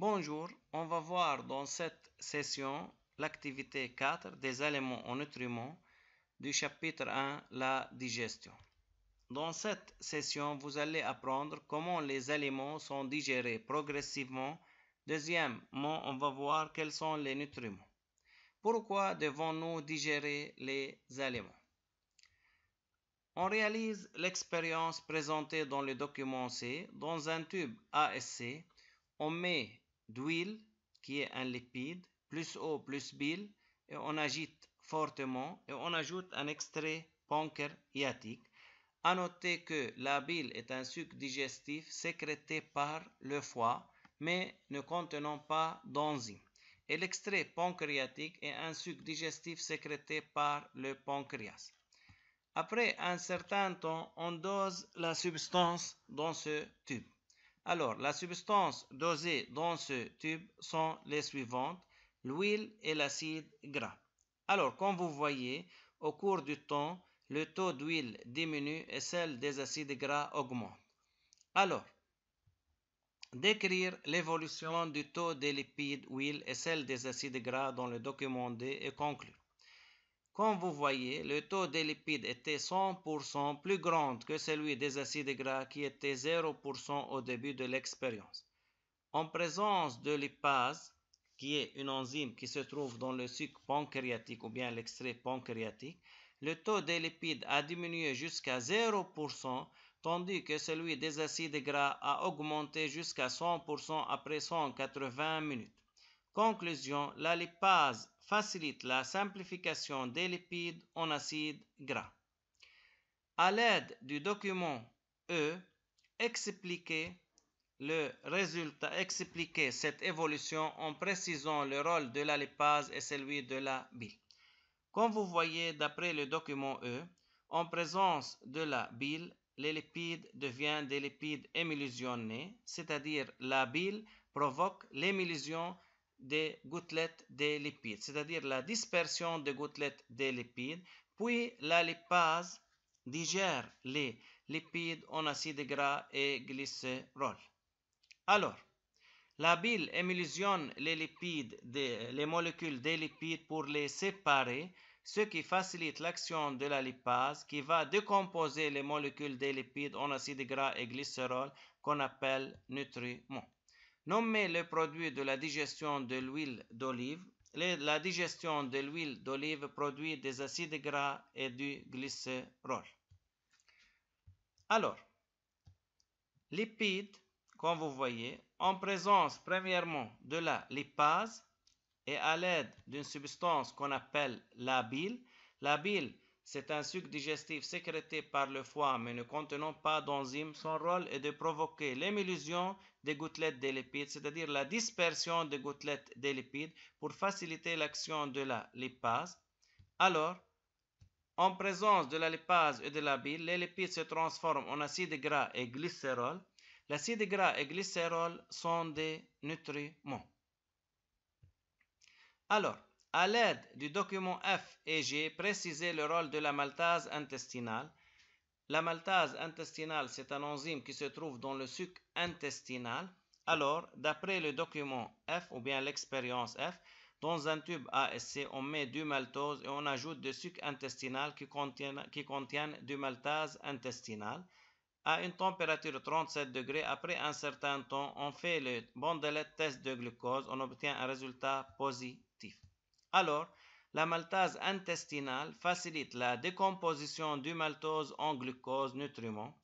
Bonjour, on va voir dans cette session l'activité 4 des aliments en nutriments du chapitre 1, la digestion. Dans cette session, vous allez apprendre comment les aliments sont digérés progressivement. Deuxièmement, on va voir quels sont les nutriments. Pourquoi devons-nous digérer les aliments? On réalise l'expérience présentée dans le document C. Dans un tube ASC, on met d'huile, qui est un lipide, plus eau plus bile, et on agite fortement et on ajoute un extrait pancréatique. À noter que la bile est un suc digestif sécrété par le foie, mais ne contenant pas d'enzymes. Et l'extrait pancréatique est un suc digestif sécrété par le pancréas. Après un certain temps, on dose la substance dans ce tube. Alors, la substance dosée dans ce tube sont les suivantes, l'huile et l'acide gras. Alors, comme vous voyez, au cours du temps, le taux d'huile diminue et celle des acides gras augmente. Alors, décrire l'évolution du taux des lipides, huile et celle des acides gras dans le document D et conclure. Comme vous voyez, le taux des lipides était 100% plus grand que celui des acides gras qui était 0% au début de l'expérience. En présence de lipase, qui est une enzyme qui se trouve dans le suc pancréatique ou bien l'extrait pancréatique, le taux des lipides a diminué jusqu'à 0%, tandis que celui des acides gras a augmenté jusqu'à 100% après 180 minutes. Conclusion, la lipase facilite la simplification des lipides en acides gras. À l'aide du document E, expliquez cette évolution en précisant le rôle de la lipase et celui de la bile. Comme vous voyez d'après le document E, en présence de la bile, les lipides deviennent des lipides émulsionnés, c'est-à-dire la bile provoque l'émulsion des gouttelettes des lipides, c'est-à-dire la dispersion des gouttelettes des lipides, puis la lipase digère les lipides en acides gras et glycérol. Alors, la bile émulsionne les molécules des lipides pour les séparer, ce qui facilite l'action de la lipase qui va décomposer les molécules des lipides en acides gras et glycérol qu'on appelle nutriments. Nommez le produit de la digestion de l'huile d'olive. La digestion de l'huile d'olive produit des acides gras et du glycérol. Alors, lipides, comme vous voyez, en présence premièrement de la lipase et à l'aide d'une substance qu'on appelle la bile. La bile, c'est un suc digestif sécrété par le foie mais ne contenant pas d'enzymes. Son rôle est de provoquer l'émulsion des gouttelettes des lipides, c'est-à-dire la dispersion des gouttelettes des lipides pour faciliter l'action de la lipase. Alors, en présence de la lipase et de la bile, les lipides se transforment en acides gras et glycérol. L'acide gras et glycérol sont des nutriments. Alors, à l'aide du document F et G, précisez le rôle de la maltase intestinale. La maltase intestinale, c'est un enzyme qui se trouve dans le suc intestinal. Alors, d'après le document F ou bien l'expérience F, dans un tube ASC, on met du maltose et on ajoute du sucre intestinal qui contiennent du maltase intestinal. À une température de 37 degrés, après un certain temps, on fait le Bondelet test de glucose, on obtient un résultat positif. Alors, la maltase intestinale facilite la décomposition du maltose en glucose nutriment.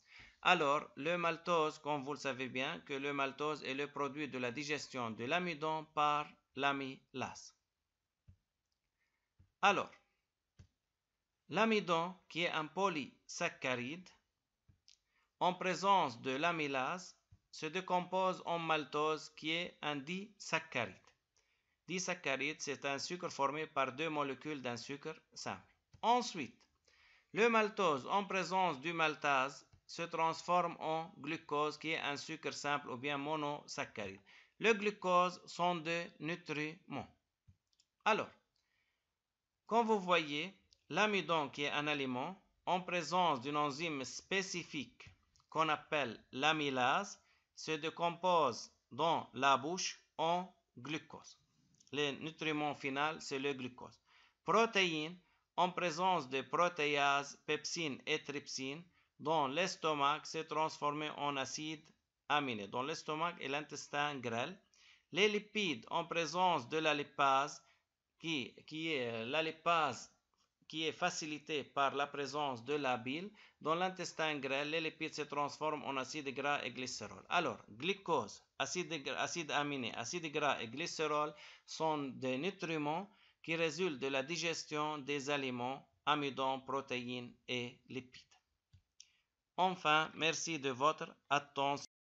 Alors, le maltose, comme vous le savez bien, que le maltose est le produit de la digestion de l'amidon par l'amylase. Alors, l'amidon, qui est un polysaccharide, en présence de l'amylase, se décompose en maltose qui est un disaccharide. Disaccharide, c'est un sucre formé par deux molécules d'un sucre simple. Ensuite, le maltose en présence du maltase se transforme en glucose qui est un sucre simple ou bien monosaccharide. Le glucose sont des nutriments. Alors, comme vous voyez, l'amidon qui est un aliment en présence d'une enzyme spécifique qu'on appelle l'amylase se décompose dans la bouche en glucose. Le nutriment final, c'est le glucose. Protéines, en présence de protéases, pepsine et trypsine, dans l'estomac, se transforment en acides aminés. Dans l'estomac et l'intestin grêle. Les lipides, en présence de la lipase, qui est facilitée par la présence de la bile. Dans l'intestin grêle, les lipides se transforment en acides gras et glycérol. Alors, glucose, acides aminés, acides gras et glycérol sont des nutriments qui résultent de la digestion des aliments, amidons, protéines et lipides. Enfin, merci de votre attention.